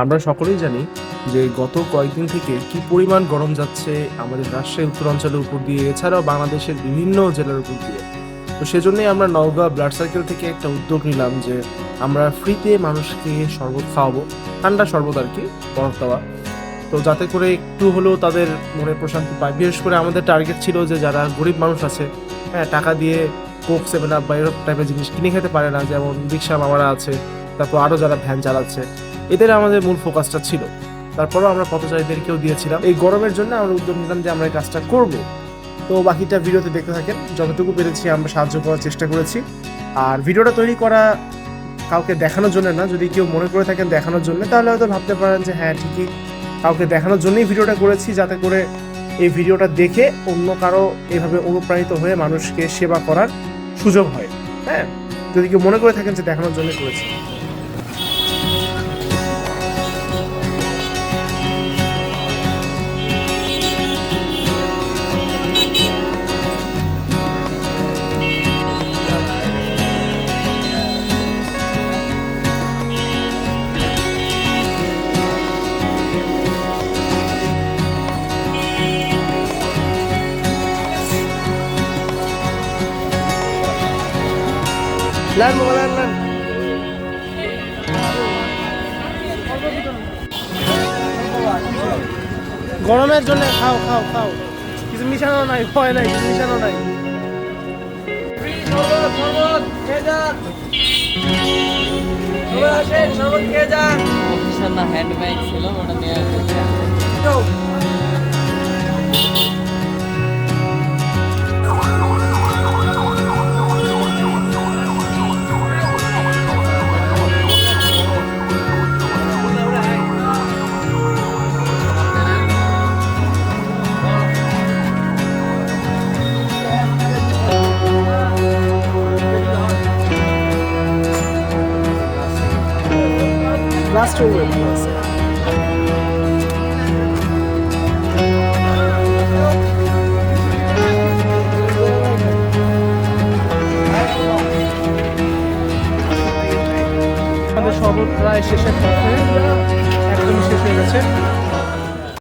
আমরা সকলেই জানি যে গত কয়েকদিন থেকে কি পরিমাণ গরম যাচ্ছে আমাদের রাজশাহী উত্তরাঞ্চলের উপর দিয়ে, এছাড়াও বাংলাদেশের বিভিন্ন জেলার উপর দিয়ে। তো সেজন্যই আমরা নওগাঁ ব্লাড সার্কেল থেকে একটা উদ্যোগ নিলাম যে আমরা ফ্রিতে মানুষকে শরবত খাওয়াবো, ঠান্ডা শরবত আর কি, বরফ দেওয়া। তো যাতে করে একটু হলেও তাদের মনে প্রশান্তি পায়। বিশেষ করে আমাদের টার্গেট ছিল যে যারা গরিব মানুষ আছে, হ্যাঁ, টাকা দিয়ে কোক, 7 আপ বা এরকম টাইপের জিনিস কিনে খেতে পারে না, যেমন রিক্সা মামারা আছে, তারপর আরও যারা ভ্যান চালাচ্ছে, এদের আমাদের মূল ফোকাসটা ছিল। তারপরেও আমরা পথচারীদেরকেও দিয়েছিলাম। এই গরমের জন্য আমরা উদ্যোগ নিলাম যে আমরা এই কাজটা করব। তো বাকিটা ভিডিওতে দেখতে থাকেন, যতটুকু পেরেছি আমরা সাহায্য করার চেষ্টা করেছি। আর ভিডিওটা তৈরি করা কাউকে দেখানোর জন্য না, যদি কেউ মনে করে থাকেন দেখানোর জন্য, তাহলে হয়তো ভাবতে পারেন যে হ্যাঁ ঠিকই, কাউকে দেখানোর জন্যই ভিডিওটা করেছি, যাতে করে এই ভিডিওটা দেখে অন্য কারো এভাবে অনুপ্রাণিত হয়ে মানুষকে সেবা করার সুযোগ হয়। হ্যাঁ, যদি কেউ মনে করে থাকেন যে দেখানোর জন্য করেছি। লান মোবাইল লান, গরমের জন্য খাও খাও খাও, কিছু মিশানো নাই, ভয় নাই, কিছু মিশানো নাই। হ্যান্ডব্যাগ ছিল ওটা নিয়ে লাস্ট ওয়েট আছে। আমাদের শরবত প্রায় শেষের পথে, একদমই শেষ হয়ে গেছে।